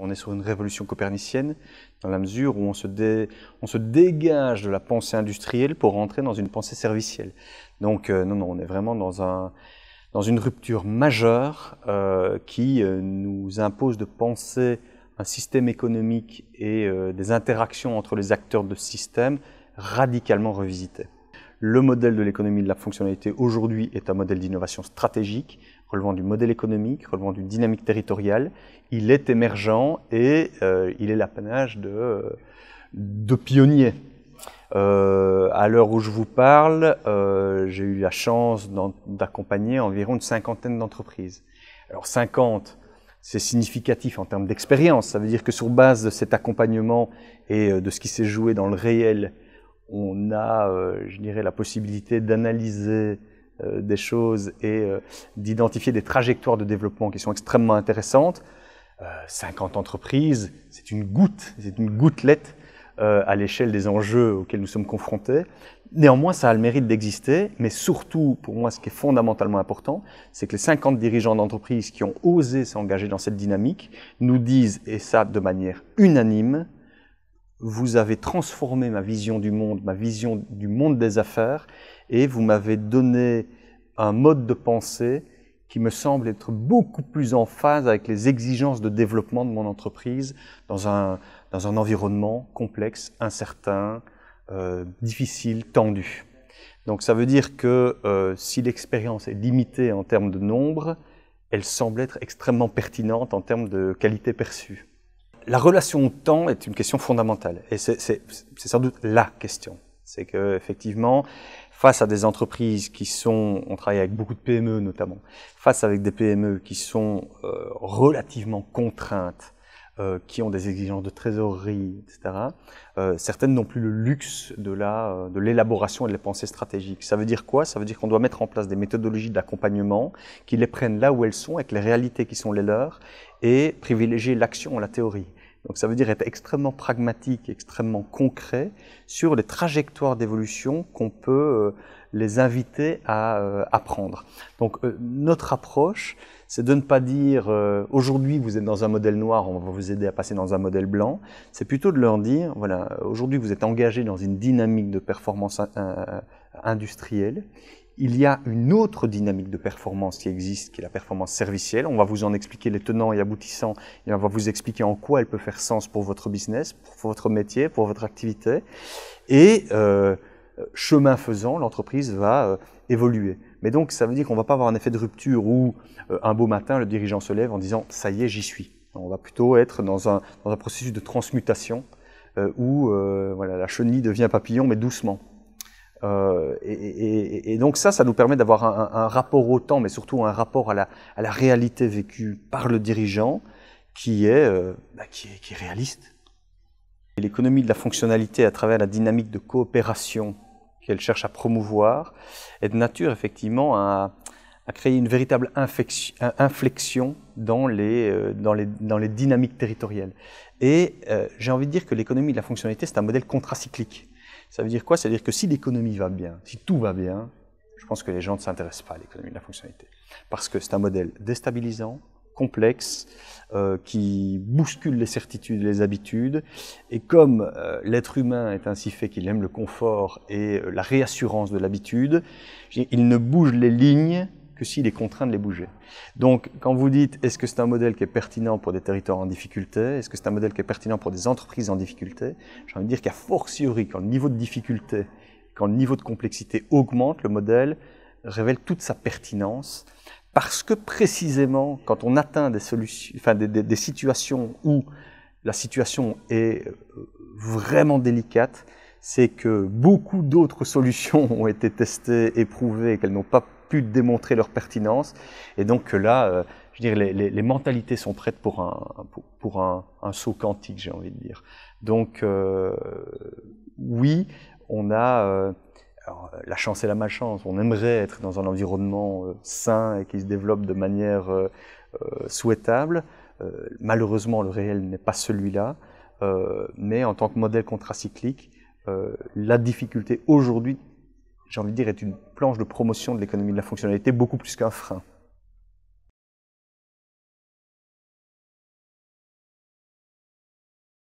On est sur une révolution copernicienne dans la mesure où on se dégage de la pensée industrielle pour rentrer dans une pensée servicielle. Donc non, on est vraiment dans une rupture majeure qui nous impose de penser un système économique et des interactions entre les acteurs de ce système radicalement revisité. Le modèle de l'économie de la fonctionnalité aujourd'hui est un modèle d'innovation stratégique, relevant du modèle économique, relevant d'une dynamique territoriale. Il est émergent et il est l'apanage de pionniers. À l'heure où je vous parle, j'ai eu la chance d'accompagner environ une cinquantaine d'entreprises. Alors 50, c'est significatif en termes d'expérience. Ça veut dire que sur base de cet accompagnement et de ce qui s'est joué dans le réel, on a, je dirais, la possibilité d'analyser des choses et d'identifier des trajectoires de développement qui sont extrêmement intéressantes. 50 entreprises, c'est une gouttelette à l'échelle des enjeux auxquels nous sommes confrontés. Néanmoins, ça a le mérite d'exister, mais surtout, pour moi, ce qui est fondamentalement important, c'est que les 50 dirigeants d'entreprises qui ont osé s'engager dans cette dynamique nous disent, et ça de manière unanime, vous avez transformé ma vision du monde des affaires, et vous m'avez donné un mode de pensée qui me semble être beaucoup plus en phase avec les exigences de développement de mon entreprise dans un environnement complexe, incertain, difficile, tendu. Donc ça veut dire que si l'expérience est limitée en termes de nombre, elle semble être extrêmement pertinente en termes de qualité perçue. La relation au temps est une question fondamentale et c'est sans doute la question. C'est que effectivement, face à des entreprises on travaille avec beaucoup de PME notamment, face avec des PME qui sont relativement contraintes, qui ont des exigences de trésorerie, etc., certaines n'ont plus le luxe de l'élaboration et de la pensée stratégique. Ça veut dire quoi? Ça veut dire qu'on doit mettre en place des méthodologies d'accompagnement qui les prennent là où elles sont, avec les réalités qui sont les leurs, et privilégier l'action à la théorie. Donc ça veut dire être extrêmement pragmatique, extrêmement concret sur les trajectoires d'évolution qu'on peut les inviter à apprendre. Donc notre approche, c'est de ne pas dire aujourd'hui vous êtes dans un modèle noir, on va vous aider à passer dans un modèle blanc. C'est plutôt de leur dire voilà, aujourd'hui vous êtes engagé dans une dynamique de performance industrielle. Il y a une autre dynamique de performance qui existe, qui est la performance servicielle. On va vous en expliquer les tenants et aboutissants et on va vous expliquer en quoi elle peut faire sens pour votre business, pour votre métier, pour votre activité. Et chemin faisant, l'entreprise va évoluer. Mais donc, ça veut dire qu'on ne va pas avoir un effet de rupture où un beau matin, le dirigeant se lève en disant « ça y est, j'y suis ». On va plutôt être dans un processus de transmutation où voilà, la chenille devient papillon, mais doucement. Et donc ça nous permet d'avoir un rapport au temps, mais surtout un rapport à la réalité vécue par le dirigeant qui est réaliste. L'économie de la fonctionnalité à travers la dynamique de coopération qu'elle cherche à promouvoir est de nature effectivement à créer une véritable inflexion dans les dynamiques territoriales. Et j'ai envie de dire que l'économie de la fonctionnalité, c'est un modèle contracyclique. Ça veut dire quoi? Ça veut dire que si l'économie va bien, si tout va bien, je pense que les gens ne s'intéressent pas à l'économie de la fonctionnalité. Parce que c'est un modèle déstabilisant, complexe, qui bouscule les certitudes et les habitudes. Et comme l'être humain est ainsi fait qu'il aime le confort et la réassurance de l'habitude, il ne bouge les lignes que s'il est contraint de les bouger. Donc, quand vous dites, est-ce que c'est un modèle qui est pertinent pour des territoires en difficulté? Est-ce que c'est un modèle qui est pertinent pour des entreprises en difficulté? J'ai envie de dire qu'à fortiori, quand le niveau de difficulté, quand le niveau de complexité augmente, le modèle révèle toute sa pertinence parce que précisément, quand on atteint des situations où la situation est vraiment délicate, c'est que beaucoup d'autres solutions ont été testées, éprouvées et qu'elles n'ont pas pu démontrer leur pertinence. Et donc là, je dirais, les mentalités sont prêtes pour un saut quantique, j'ai envie de dire. Donc oui, on a alors, la chance et la malchance. On aimerait être dans un environnement sain et qui se développe de manière souhaitable. Malheureusement, le réel n'est pas celui-là. Mais en tant que modèle contracyclique, la difficulté aujourd'hui, j'ai envie de dire, est une planche de promotion de l'économie de la fonctionnalité beaucoup plus qu'un frein.